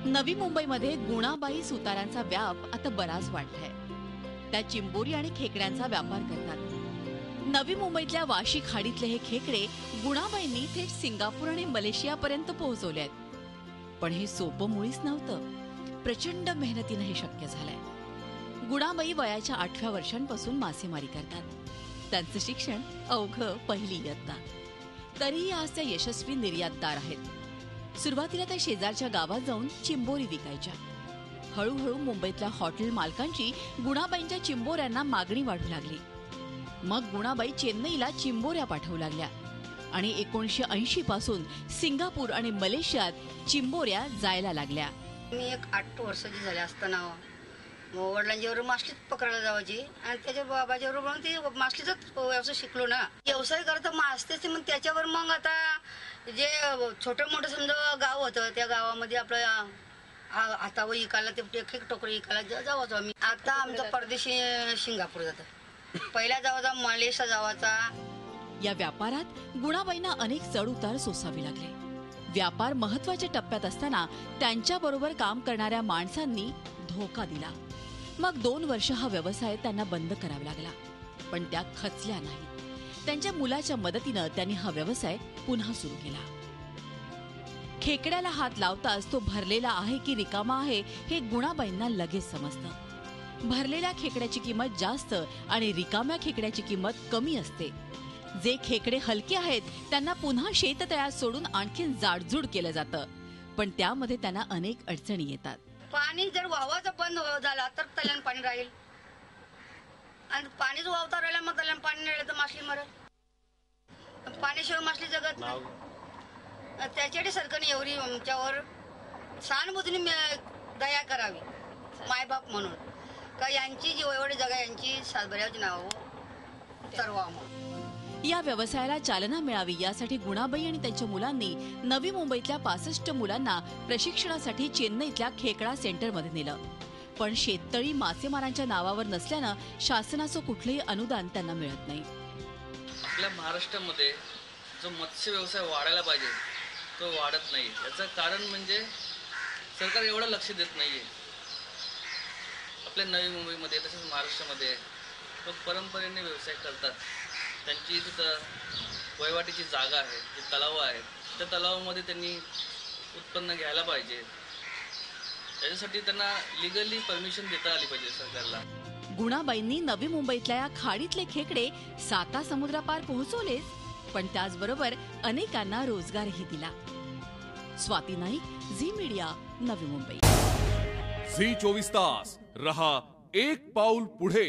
नवी मुंबईमध्ये गुणाबाई सुतारांचा व्याप आता बराच वाढलाय। त्या चिंबोरी आणि खेकड्यांचा व्यापार करतात। नवी मुंबईतल्या वाशी खाडीतले हे खेकडे गुणाबाईंनी थेट सिंगापूर आणि मलेशियापर्यंत पोहोचवले आहेत। पण हे सोपं मुळीच नव्हतं। प्रचंड मेहनतीने हे शक्य झालंय। गुणाबाई वयाच्या 8व्या वर्षांपासून मासेमारी करतात। त्यांचं शिक्षण अवघं पहिली इयत्ता, तरीही आज त्या यशस्वी निर्यातदार आहेत। सुरुवातीला त्या शेजारच्या गावात जाऊन चिंबोरी विकायच्या। हळूहळू मुंबईतल्या हॉटेल मालकांची गुणाबाईंच्या चिंबोऱ्यांना मागणी वाढू लागली। मग गुणाबाई चेन्नईला चिंबोऱ्या पाठवू लागल्या आणि 1980 पासून सिंगापूर आणि मलेशियात चिंबोऱ्या जायला लागल्या। मी 8 वर्षाची झाले असताना वडिलांच्यावर मासलीच पकडायला जावायची आणि त्याच्या बाबाच्यावर मग ते मासलीचाच व्यवसाय शिकलो ना। व्यवसाय करता मासतेच मग त्याच्यावर मग आता जे छोटं मोठं समजा गाव होतं त्या गावामध्ये आपलं हातावर इकायला ते खेक टोकरी इकायला जावायचो आम्ही। आता आमचा परदेशी सिंगापूर जातं, पहिला जावाचा मलेशिया जावाचा। या व्यापारात गुणाबाईंना अनेक चढ उतार सोसावे लागले। व्यापार महत्वाच्या टप्प्यात असताना त्यांच्याबरोबर काम करणाऱ्या माणसांनी धोका दिला। मग 2 वर्ष हा व्यवसाय त्यांना बंद करावा लागला, पण त्या खचल्या नाही। त्यांच्या मुलाच्या मदतीनं त्यांनी हा व्यवसाय पुन्हा सुरू केला। खेकड्याला हात लावताच तो भरलेला आहे की रिकामा आहे हे गुणाबाईंना लगेच समजतं। भरलेल्या खेकड्याची किंमत जास्त आणि रिकाम्या खेकड्याची किंमत कमी असते। जे खेकडे हलके आहेत त्यांना पुन्हा शेततळ्यात सोडून आणखीन जाडजूड केलं जातं, पण त्यामध्ये त्यांना अनेक अडचणी येतात। पाणी जर वाहवाचा बंद झाला तर तल्यान पाणी राहील आणि पाणीच वाहता राहिला मग तल्यान पाणी नाही राहिलं तर मासली मरेल। पाण्याशिवाय मासली जगत नाही। त्याच्यासाठी सरकारने एवढी आमच्यावर सहानुभूतीने दया करावी मायबाप म्हणून का यांची जी एवढी जगा यांची सातबऱ्याची नाव ठरवा। या व्यवसायाला चालना मिळावी यासाठी गुणाबाई आणि त्यांच्या मुलांनी नवी मुंबईतल्या 65 मुलांना प्रशिक्षणासाठी चेन्नईतल्या खेकडा सेंटरमध्ये नेलं। पण शेततळी मासेमारांच्या नावावर नसल्यानं शासनाचं कुठलंही अनुदान त्यांना मिळत नाही। आपल्या महाराष्ट्रामध्ये जो मत्स्य व्यवसाय वाढायला पाहिजे तो वाढत नाही। याचं कारण म्हणजे सरकार एवढं लक्ष देत नाहीये। आपल्या नवी मुंबईमध्ये तसेच महाराष्ट्रामध्ये लोक परंपरेने व्यवसाय करतात। त्यांची तिथं वहिवाटीची जागा आहे, जे तलाव आहे त्या तलावामध्ये त्यांनी उत्पन्न घ्यायला पाहिजे। त्याच्यासाठी त्यांना लिगली परमिशन देता आली पाहिजे सरकारला। गुणाबाईंनी नवी मुंबईतल्या या खाडीतले खेकडे 7 समुद्रापार पोहोचवलेच, पण त्याचबरोबर अनेकांना रोजगारही दिला। Swati Naik, Zee media, Navi Mumbai. Zee 24 तास रहा एक पाऊल पुढे।